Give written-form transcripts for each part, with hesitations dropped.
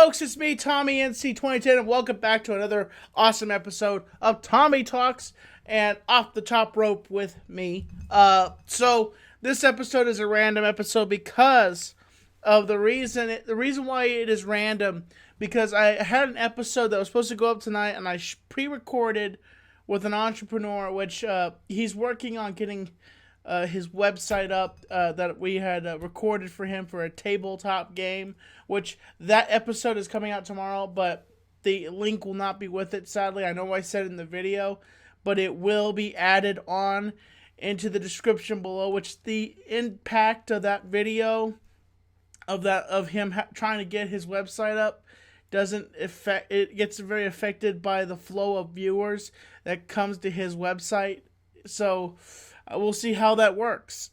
folks? It's me, Tommy NC2010, and welcome back to another awesome episode of Tommy Talks and Off the Top Rope with me. So this episode is a random episode because of the reason why it is random, because I had an episode that was supposed to go up tonight, and I pre-recorded with an entrepreneur, which he's working on getting his website up that we had recorded for him for a tabletop game, which that episode is coming out tomorrow, but the link will not be with it, sadly. I know I said in the video, but it will be added on into the description below, which the impact of that video of him trying to get his website up doesn't affect it. Gets very affected by the flow of viewers that comes to his website, so we'll see how that works.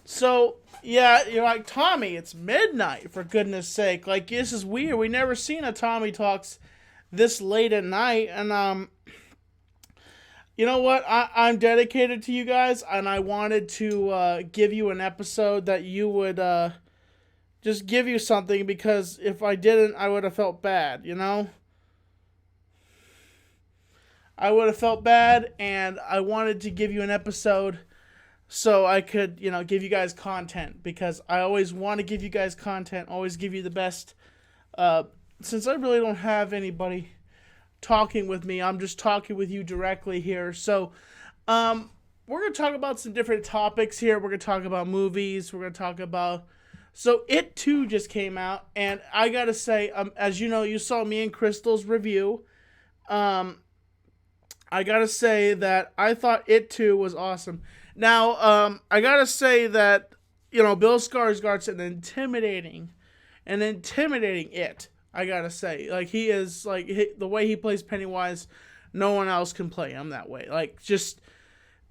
So yeah, you're like, Tommy, it's midnight, for goodness sake. Like, this is weird. We never seen a Tommy Talks this late at night. And you know what? I'm dedicated to you guys, and I wanted to give you an episode that you would just give you something, because if I didn't, I would have felt bad, you know? I would have felt bad, and I wanted to give you an episode so I could, give you guys content, because I always want to give you guys content, always give you the best. Since I really don't have anybody talking with me, I'm just talking with you directly here. So, we're going to talk about some different topics here. We're going to talk about movies. We're going to talk about... So, It 2 just came out, and I got to say, as you know, you saw me and Crystal's review. I gotta say that I thought It 2 was awesome. Now, I gotta say that, Bill Skarsgård's an intimidating It. I gotta say, like, he is, like, the way he plays Pennywise, no one else can play him that way. Like, just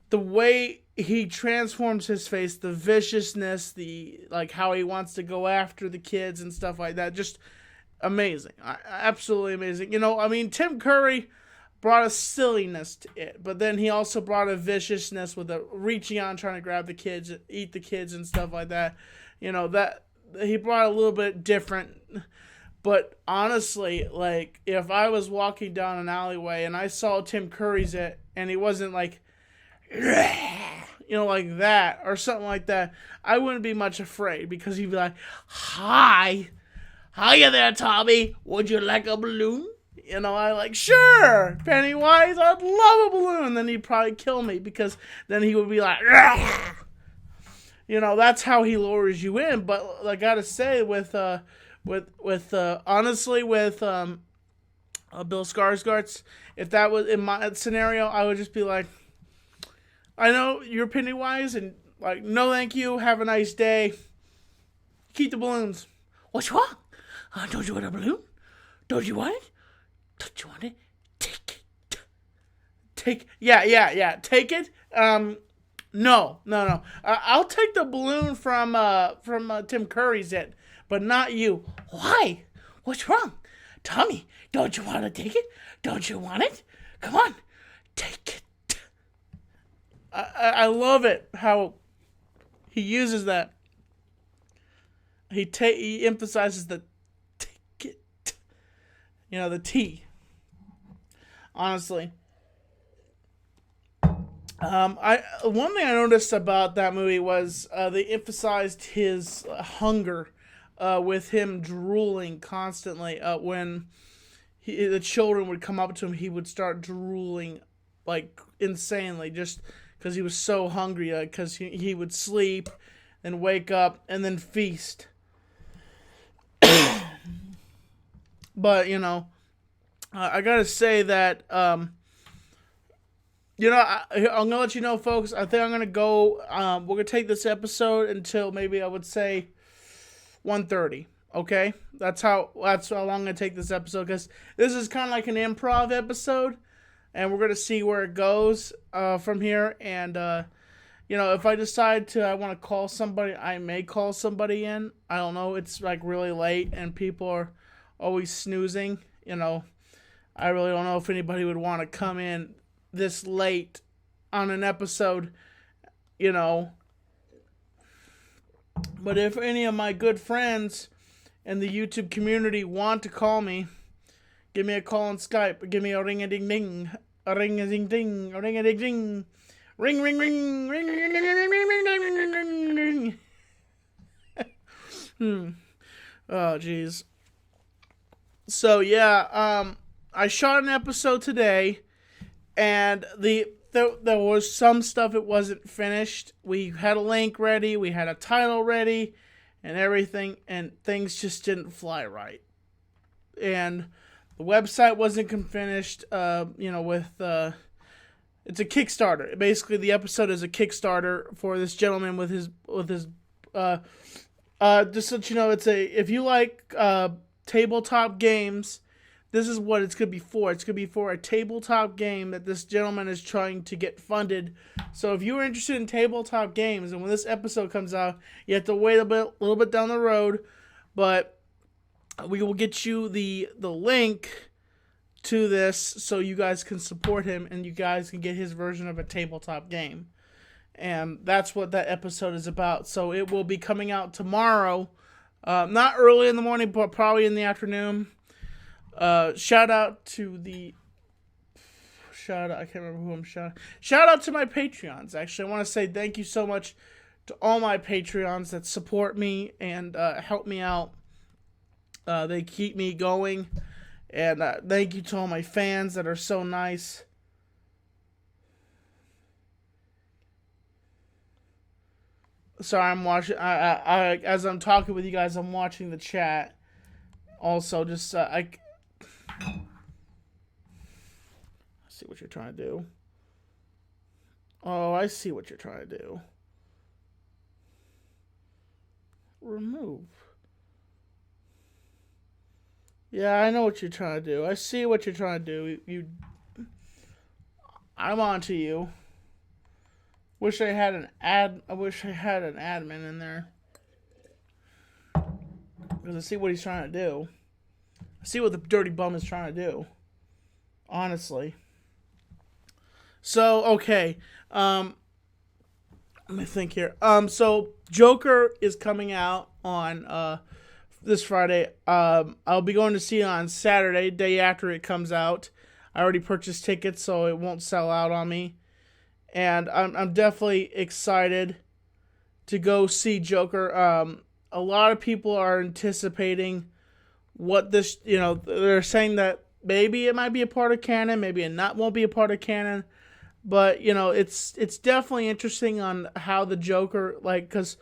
the way he transforms his face, the viciousness, how he wants to go after the kids and stuff like that, just amazing. Absolutely amazing. Tim Curry brought a silliness to it, but then he also brought a viciousness with a reaching out and trying to grab the kids, eat the kids and stuff like that. That he brought a little bit different. But honestly, like, if I was walking down an alleyway and I saw Tim Curry's It, and he wasn't like, like that or something like that, I wouldn't be much afraid, because he'd be like, hiya there, Tommy, would you like a balloon? I like, sure, Pennywise, I'd love a balloon. Then he'd probably kill me, because then he would be like, that's how he lures you in. But I gotta say, honestly, with Bill Skarsgård's, if that was in my scenario, I would just be like, I know you're Pennywise, and like, no thank you, have a nice day, keep the balloons. What's wrong? Don't you want a balloon? Don't you want it? Don't you want it? Take it. Yeah. Take it. No. I'll take the balloon from Tim Curry's It, but not you. Why? What's wrong? Tommy, don't you want to take it? Don't you want it? Come on, take it. I love it how he uses that. He emphasizes the take it. The T. Honestly. One thing I noticed about that movie was they emphasized his hunger with him drooling constantly. When the children would come up to him, he would start drooling like insanely, just because he was so hungry. Because he would sleep, then wake up, and then feast. But I gotta say that I'm gonna let you know, folks. I think I'm gonna go. We're gonna take this episode until maybe I would say 1:30. Okay, that's how long I'm gonna take this episode, because this is kind of like an improv episode, and we're gonna see where it goes from here. And if I decide I want to call somebody, I may call somebody in. I don't know. It's like really late, and people are always snoozing. I really don't know if anybody would want to come in this late on an episode, But if any of my good friends in the YouTube community want to call me, give me a call on Skype. Give me a ring-a-ding-ding. A ring-a-ding-ding. A ring-a-ding-ding. Ring, ring, ring. Ring, ring, ring, ring, ring, ring, ring, ring. Oh, jeez. So, yeah, I shot an episode today, and there was some stuff it wasn't finished. We had a link ready, we had a title ready, and everything, and things just didn't fly right. And the website wasn't finished, it's a Kickstarter. Basically, the episode is a Kickstarter for this gentleman with his just so you know, if you like tabletop games, this is what it's going to be for. It's going to be for a tabletop game that this gentleman is trying to get funded. So if you are interested in tabletop games, and when this episode comes out, you have to wait a little bit down the road, but we will get you the link to this so you guys can support him and you guys can get his version of a tabletop game. And that's what that episode is about. So it will be coming out tomorrow. Not early in the morning, but probably in the afternoon. Shout out to I can't remember who I'm shouting. Shout out to my Patreons. Actually, I want to say thank you so much to all my Patreons that support me and help me out. They keep me going. And thank you to all my fans that are so nice. Sorry, I'm watching. I as I'm talking with you guys, I'm watching the chat. Also, just see what you're trying to do. Oh, I see what you're trying to do. Remove. Yeah, I know what you're trying to do. I see what you're trying to do. I'm on to you. I wish I had an admin in there. Because I see what he's trying to do. I see what the dirty bum is trying to do. Honestly. So, okay. Let me think here. So Joker is coming out on this Friday. I'll be going to see it on Saturday, day after it comes out. I already purchased tickets, so it won't sell out on me. And I'm definitely excited to go see Joker. A lot of people are anticipating what this, they're saying that maybe it might be a part of canon, maybe it won't be a part of canon. But, it's definitely interesting on how the Joker, because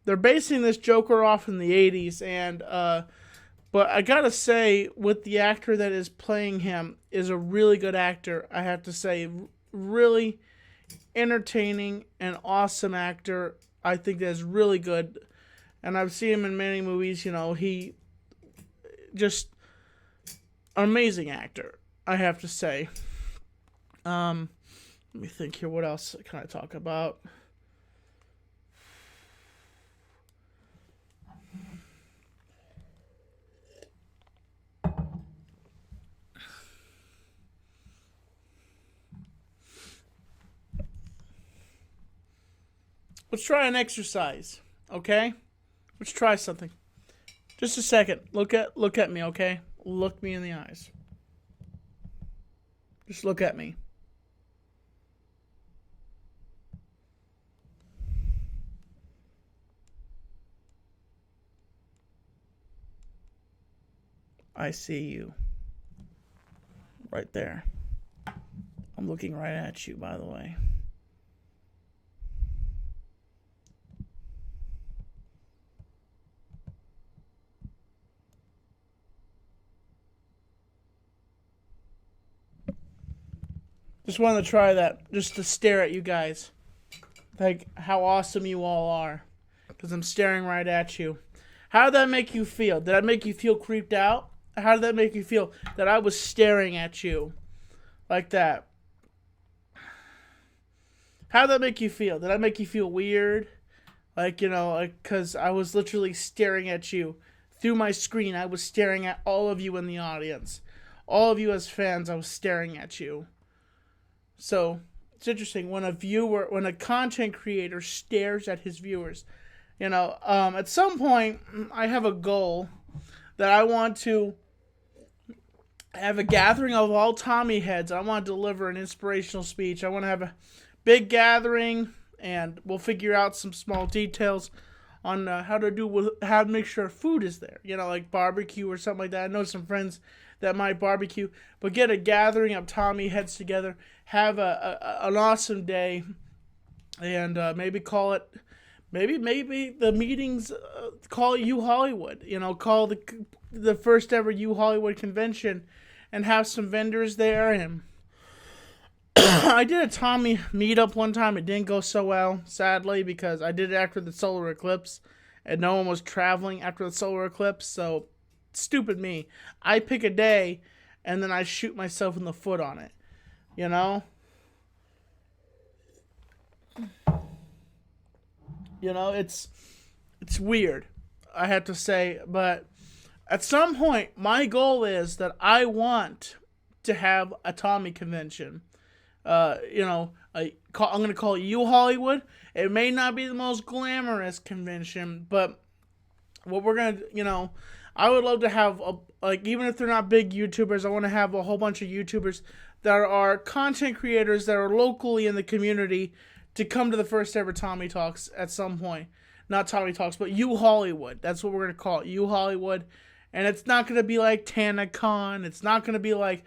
they're basing this Joker off in the 80s, and but I gotta say, with the actor that is playing him is a really good actor. I have to say, really entertaining and awesome actor. I think that's really good, and I've seen him in many movies. He just an amazing actor. I have to say. Let me think here. What else can I talk about? Let's try an exercise, okay? Let's try something. Just a second. Look at me, okay? Look me in the eyes. Just look at me. I see you. Right there. I'm looking right at you, by the way. Just wanted to try that, just to stare at you guys. Like, how awesome you all are. Because I'm staring right at you. How did that make you feel? Did that make you feel creeped out? How did that make you feel that I was staring at you? Like that. How did that make you feel? Did that make you feel weird? Because I was literally staring at you. Through my screen, I was staring at all of you in the audience. All of you as fans, I was staring at you. So, it's interesting when a content creator stares at his viewers. At some point, I have a goal that I want to have a gathering of all Tommy heads. I want to deliver an inspirational speech. I want to have a big gathering, and we'll figure out some small details on how to make sure food is there. Like barbecue or something like that. I know some friends that might barbecue, but get a gathering of Tommy heads together, have an awesome day, and maybe call it. Maybe the meetings call it U Hollywood. Call the first ever U Hollywood convention, and have some vendors there. And I did a Tommy meetup one time. It didn't go so well, sadly, because I did it after the solar eclipse, and no one was traveling after the solar eclipse. So stupid me. I pick a day, and then I shoot myself in the foot on it. It's weird, I have to say, but at some point, my goal is that I want to have a Tommy convention. I'm going to call it U Hollywood. It may not be the most glamorous convention, but what we're going to, I would love to have, even if they're not big YouTubers, I want to have a whole bunch of YouTubers that are content creators that are locally in the community to come to the first ever Tommy Talks at some point. Not Tommy Talks, but U Hollywood. That's what we're going to call it, U Hollywood. And it's not going to be like TanaCon. It's not going to be like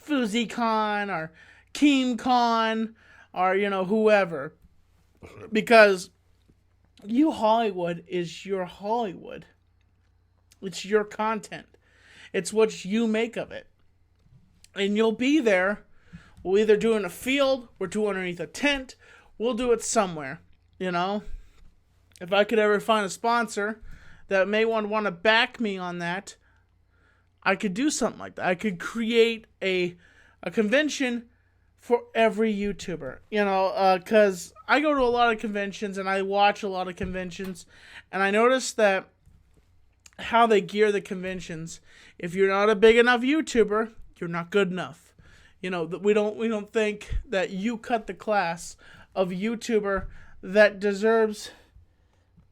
FuzzyCon or KeemCon or, whoever. Because U Hollywood is your Hollywood. It's your content. It's what you make of it. And you'll be there. We'll either do it in a field, we'll do it underneath a tent, we'll do it somewhere, If I could ever find a sponsor that may want to back me on that, I could do something like that. I could create a convention for every YouTuber, because I go to a lot of conventions and I watch a lot of conventions, and I noticed that how they gear the conventions. If you're not a big enough YouTuber, you're not good enough. We don't think that you cut the class of YouTuber that deserves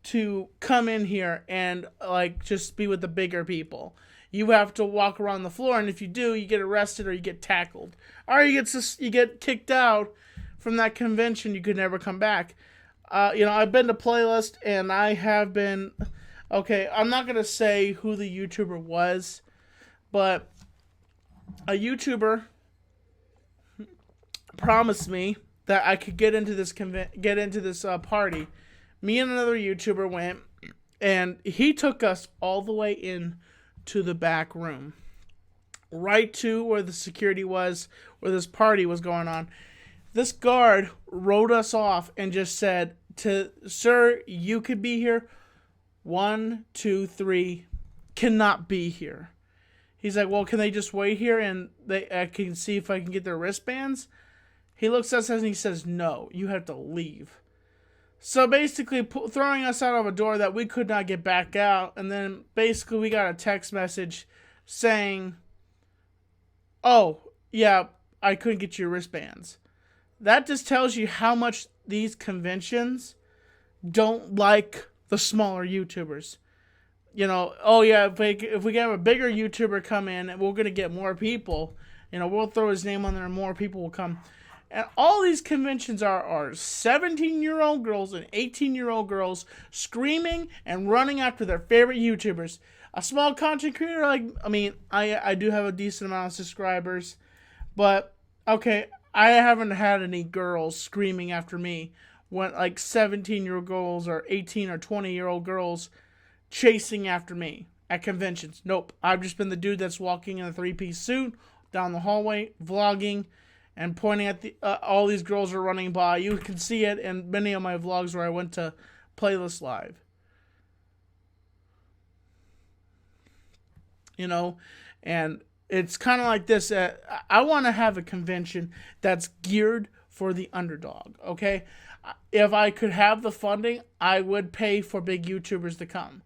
to come in here and just be with the bigger people. You have to walk around the floor, and if you do, you get arrested or you get tackled, or you get kicked out from that convention. You could never come back. I've been to Playlist, and I have been. Okay, I'm not gonna say who the YouTuber was, but a YouTuber promised me that I could get into this party. Me and another YouTuber went, and he took us all the way in to the back room, right to where the security was, where this party was going on. This guard wrote us off and just said, "Sir, you could be here. 1, 2, 3 cannot be here." He's like, "Well, can they just wait here and I can see if I can get their wristbands?" He looks at us and he says, "No, you have to leave." So basically throwing us out of a door that we could not get back out. And then basically we got a text message saying, "Oh, yeah, I couldn't get your wristbands." That just tells you how much these conventions don't like the smaller YouTubers. Oh yeah, if we have a bigger YouTuber come in, we're going to get more people. We'll throw his name on there and more people will come. And all these conventions are 17-year-old girls and 18-year-old girls screaming and running after their favorite YouTubers. A small content creator, I do have a decent amount of subscribers, but okay, I haven't had any girls screaming after me when 17-year-old girls or 18 or 20-year-old girls chasing after me at conventions. Nope, I've just been the dude that's walking in a 3-piece suit down the hallway, vlogging, and pointing at all these girls are running by. You can see it in many of my vlogs where I went to Playlist Live. And it's kind of like this. I want to have a convention that's geared for the underdog, okay? If I could have the funding, I would pay for big YouTubers to come.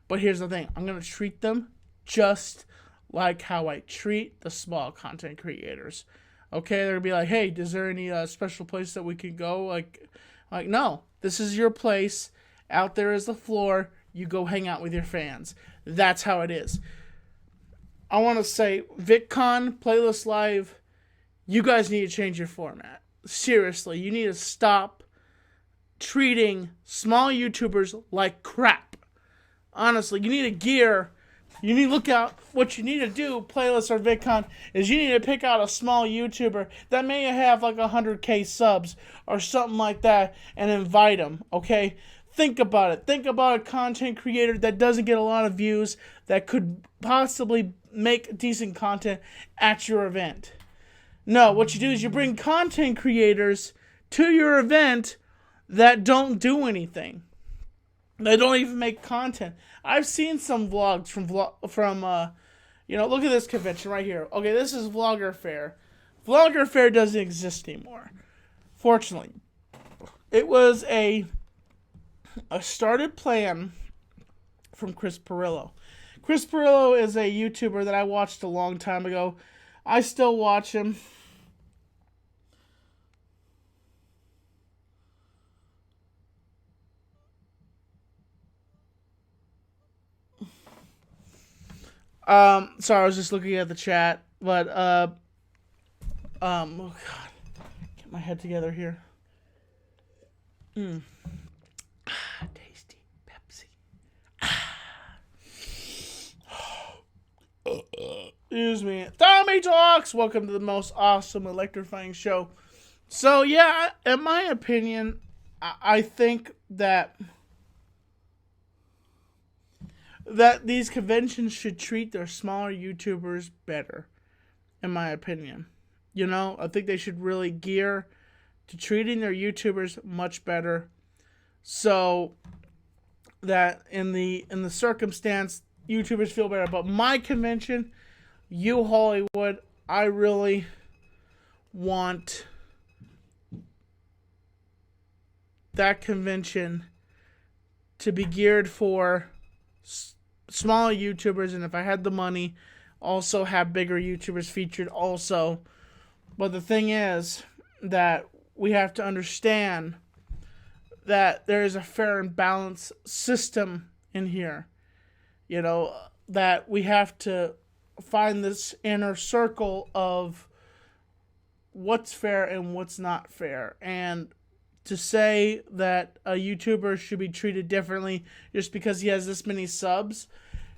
But here's the thing. I'm going to treat them just like how I treat the small content creators. Okay, they're going to be like, "Hey, is there any special place that we could go?" Like, no, this is your place. Out there is the floor. You go hang out with your fans. That's how it is. I want to say, VidCon, Playlist Live, you guys need to change your format. Seriously, you need to stop treating small YouTubers like crap. Honestly, you need to gear. You need to look out. What you need to do, Playlist or VidCon, is you need to pick out a small YouTuber that may have like 100K subs or something like that and invite them, okay? Think about it. Think about a content creator that doesn't get a lot of views that could possibly make decent content at your event. No, what you do is you bring content creators to your event that don't do anything. They don't even make content. I've seen some vlogs from look at this convention right here. Okay, this is Vlogger Fair. Vlogger Fair doesn't exist anymore. Fortunately, it was a started plan from Chris Pirillo. Chris Pirillo is a YouTuber that I watched a long time ago. I still watch him. Sorry, I was just looking at the chat, but oh god, get my head together here. Tasty Pepsi. Excuse me. Tommy Talks! Welcome to the most awesome, electrifying show. So, yeah, in my opinion, I think that these conventions should treat their smaller YouTubers better, in my opinion. You know, I think they should really gear to treating their YouTubers much better, so that in the circumstance, YouTubers feel better. But my convention, U Hollywood, I really want that convention to be geared for smaller YouTubers, and if I had the money, also have bigger YouTubers featured also. But the thing is that we have to understand that there is a fair and balanced system in here. You know, that we have to find this inner circle of what's fair and what's not fair. And to say that a YouTuber should be treated differently just because he has this many subs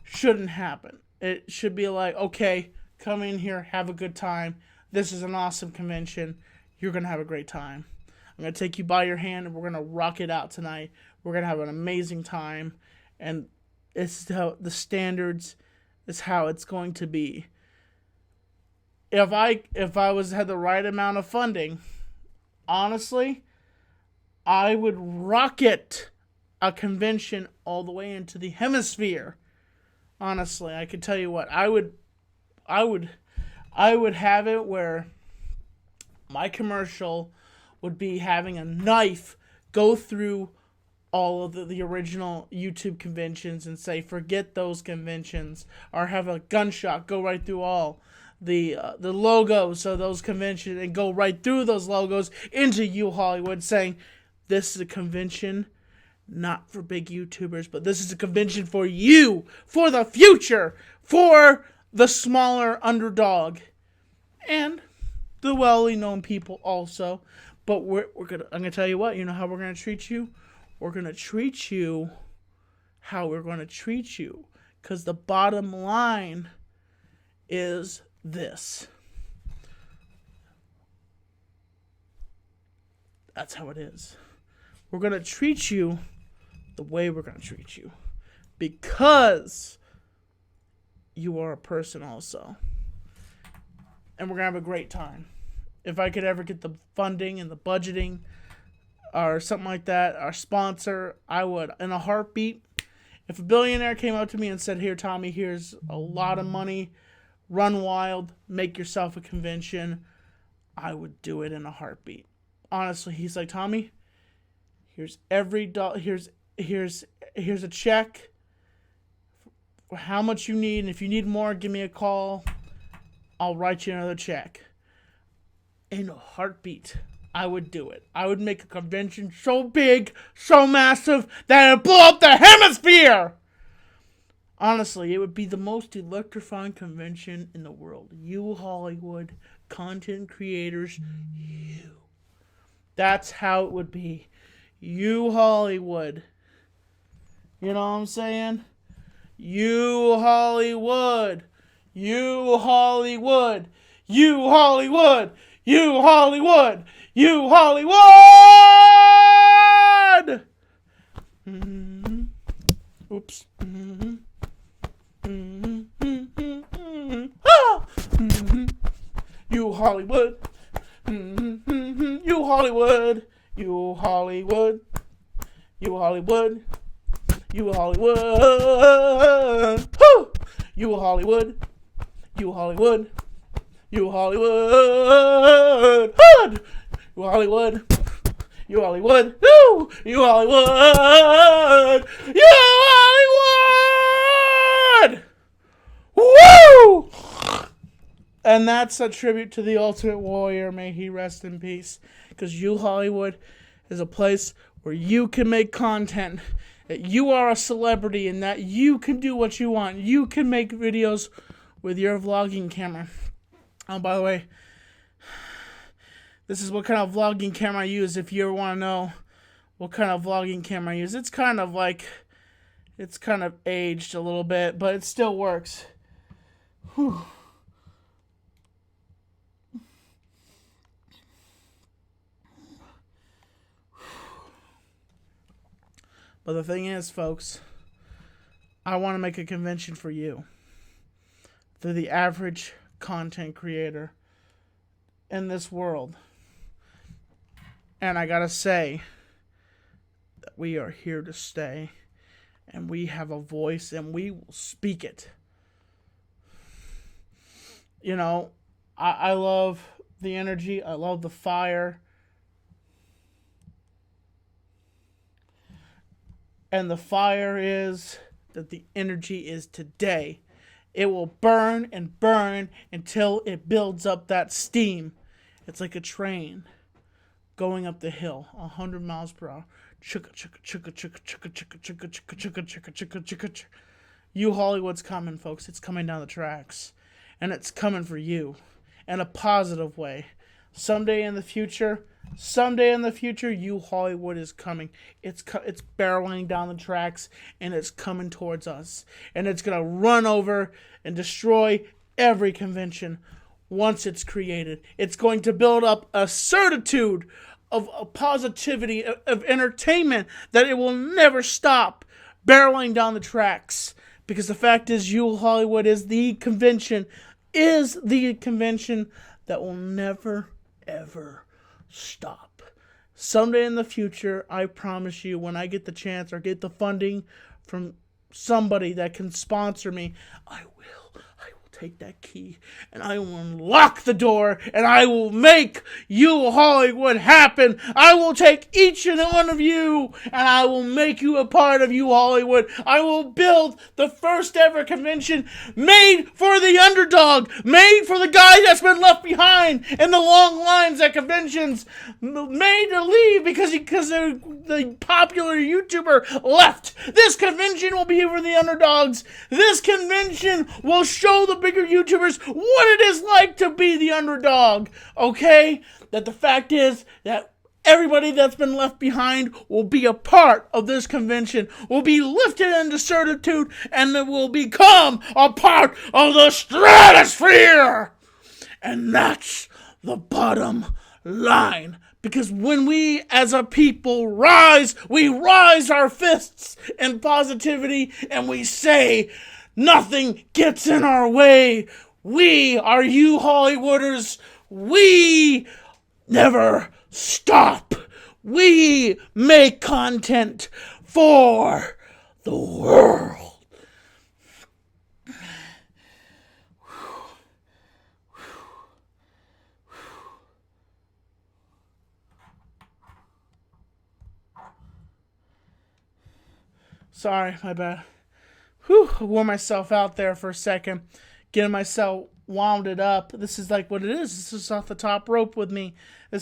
shouldn't happen. It should be like, okay, come in here, have a good time. This is an awesome convention. You're going to have a great time. I'm going to take you by your hand and we're going to rock it out tonight. We're going to have an amazing time. And it's how the standards is how it's going to be. If I had the right amount of funding, honestly, I would rocket a convention all the way into the hemisphere. Honestly, I can tell you what, I would have it where my commercial would be having a knife go through all of the original YouTube conventions and say, forget those conventions, or have a gunshot go right through all the logos of those conventions and go right through those logos into U Hollywood, saying, this is a convention not for big YouTubers, but this is a convention for you, for the future, for the smaller underdog, and the well-known people also. But I'm gonna tell you what. You know how we're gonna treat you? We're gonna treat you how we're gonna treat you, because the bottom line is this. That's how it is. We're going to treat you the way we're going to treat you, because you are a person also. And we're going to have a great time. If I could ever get the funding and the budgeting or something like that, our sponsor, I would, in a heartbeat. If a billionaire came up to me and said, here, Tommy, here's a lot of money, run wild, make yourself a convention, I would do it in a heartbeat. Honestly, he's like, Tommy, here's here's a check for how much you need, and if you need more, give me a call. I'll write you another check. In a heartbeat, I would do it. I would make a convention so big, so massive, that it'd blow up the hemisphere! Honestly, it would be the most electrifying convention in the world. You Hollywood content creators, you. That's how it would be. You Hollywood. You know what I'm saying? You Hollywood. You Hollywood. You Hollywood. You Hollywood. You Hollywood. Mm-hmm. Oops. Mm-hmm. Mm-hmm. Ah! Mm-hmm. You Hollywood. Mm-hmm. You Hollywood. You Hollywood. You Hollywood. You Hollywood. Woo! You Hollywood. You Hollywood. You Hollywood. Hood! You Hollywood. You Hollywood. Woo! You Hollywood. You Hollywood. Woo! And that's a tribute to the Ultimate Warrior. May he rest in peace. Because You Hollywood is a place where you can make content. That you are a celebrity and that you can do what you want. You can make videos with your vlogging camera. Oh, by the way, this is what kind of vlogging camera I use. If you ever want to know what kind of vlogging camera I use. It's kind of aged a little bit, but it still works. Whew. But the thing is, folks, I want to make a convention for you. For the average content creator in this world. And I gotta say that we are here to stay. And we have a voice and we will speak it. You know, I love the energy. I love the fire. And the fire is that the energy is today. It will burn and burn until it builds up that steam. It's like a train going up the hill, 100 miles per hour. Chugga, chugga, chugga, chugga, chugga, chugga, chugga, chugga, chugga, chugga, chugga, chugga, chugga. You Hollywood's coming, folks. It's coming down the tracks. And it's coming for you. In a positive way. Someday in the future, You Hollywood is coming. It's barreling down the tracks, and it's coming towards us. And it's going to run over and destroy every convention once it's created. It's going to build up a certitude of positivity, of entertainment, that it will never stop barreling down the tracks. Because the fact is, You Hollywood is the convention that will never, ever stop. Someday in the future, I promise you, when I get the chance or get the funding from somebody that can sponsor me, I will take that key and I will unlock the door and I will make You Hollywood happen. I will take each and one of you and I will make you a part of You Hollywood. I will build the first ever convention made for the underdog, made for the guy that's been left behind in the long lines at conventions, made to leave because the popular YouTuber left. This convention will be for the underdogs. This convention will show the bigger YouTubers what it is like to be the underdog, okay? That the fact is that everybody that's been left behind will be a part of this convention, will be lifted into certitude, and will become a part of the stratosphere. And that's the bottom line. Because when we as a people rise, we rise our fists in positivity and we say, nothing gets in our way. We are You Hollywooders. We never stop. We make content for the world. Sorry, my bad. I wore myself out there for a second, getting myself wound up. This is like what it is. This is off the top rope with me. I'm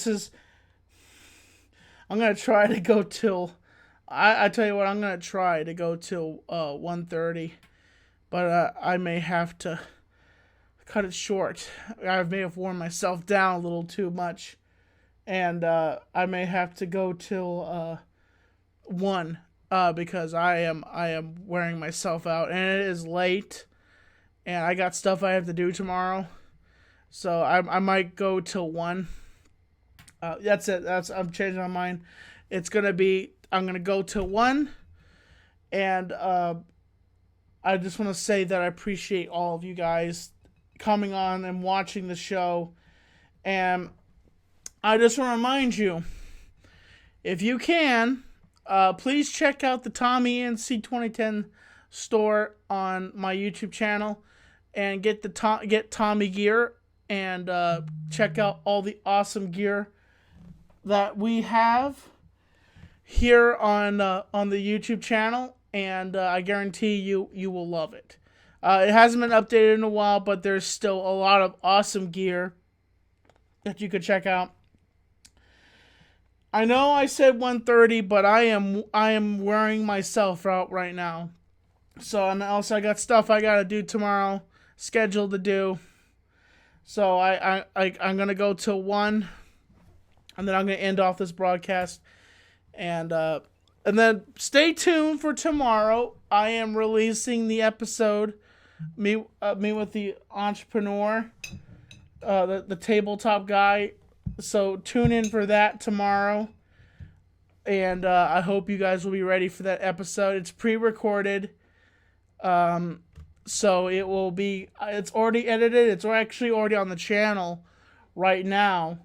going to try to go till, I tell you what, I'm going to try to go till 1:30. but I may have to cut it short. I may have worn myself down a little too much, and I may have to go till 1 because I am wearing myself out, and it is late, and I got stuff I have to do tomorrow, so I might go till 1. That's it. I'm changing my mind. I'm gonna go till 1, and I just want to say that I appreciate all of you guys coming on and watching the show, and I just want to remind you, if you can, please check out the Tommy NC 2010 store on my YouTube channel, and get Tommy gear, and check out all the awesome gear that we have here on the YouTube channel, and I guarantee you will love it. It hasn't been updated in a while, but there's still a lot of awesome gear that you could check out. I know I said 1:30, but I am wearing myself out right now. So, and also I got stuff I gotta do tomorrow, scheduled to do. So I'm gonna go till 1, and then I'm gonna end off this broadcast, and then stay tuned for tomorrow. I am releasing the episode, me with the entrepreneur, the tabletop guy. So tune in for that tomorrow, and I hope you guys will be ready for that episode. It's pre-recorded, so it will be. It's already edited. It's actually already on the channel right now,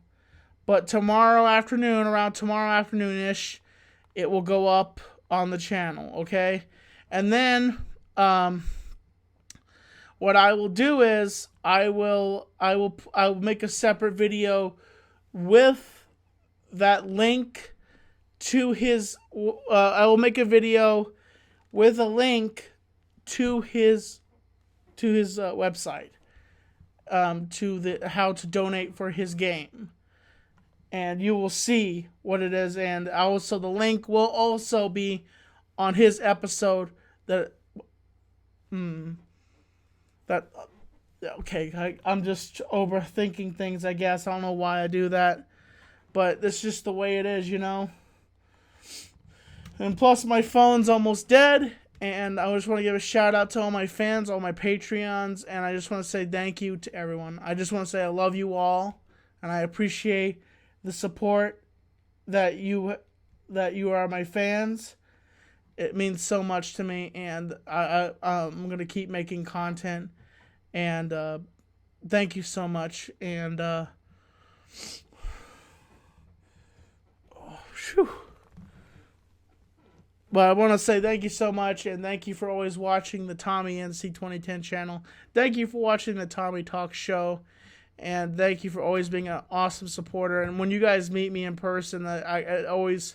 but tomorrow afternoon-ish, it will go up on the channel. Okay, and then what I will do is I will make a separate video with that link to his. I will make a video with a link to his website, to the how to donate for his game, and you will see what it is. And also the link will also be on his episode. I'm just overthinking things, I guess. I don't know why I do that, but it's just the way it is, And plus, my phone's almost dead, and I just want to give a shout out to all my fans, all my Patreons, and I just want to say thank you to everyone. I just want to say I love you all, and I appreciate the support that you are my fans. It means so much to me, and I'm going to keep making content. And thank you so much. And but I want to say thank you so much, and thank you for always watching the Tommy NC 2010 channel. Thank you for watching the Tommy Talk Show, and thank you for always being an awesome supporter. And when you guys meet me in person, it always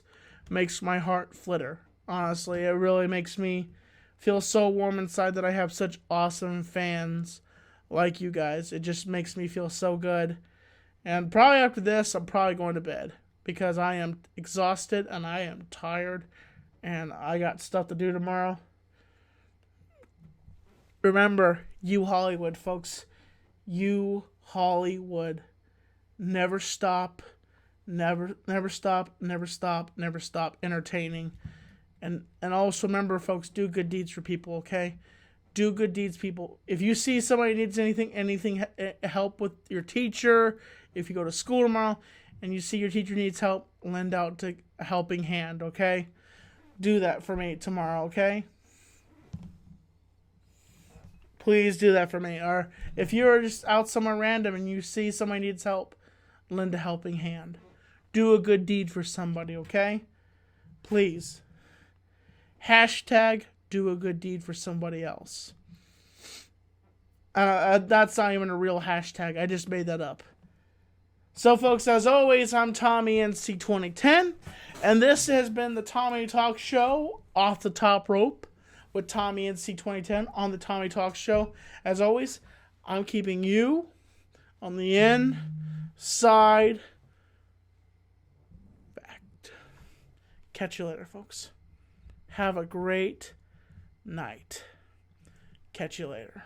makes my heart flitter. Honestly, it really makes me feel so warm inside that I have such awesome fans like you guys. It just makes me feel so good. And probably after this, I'm probably going to bed because I am exhausted and I am tired and I got stuff to do tomorrow. Remember, you Hollywood, folks. You Hollywood. Never stop. Never stop. Never stop. Never stop entertaining. And also remember, folks, do good deeds for people, okay? Do good deeds, people. If you see somebody needs anything help with your teacher, if you go to school tomorrow and you see your teacher needs help, lend out a helping hand, okay? Do that for me tomorrow, okay? Please do that for me. Or if you're just out somewhere random and you see somebody needs help, lend a helping hand. Do a good deed for somebody, okay? Please. Hashtag do a good deed for somebody else. That's not even a real hashtag. I just made that up. So, folks, as always, I'm Tommy NC 2010, and this has been the Tommy Talk Show, Off the Top Rope, with Tommy NC 2010 on the Tommy Talk Show. As always, I'm keeping you on the inside fact. Catch you later, folks. Have a great night. Catch you later.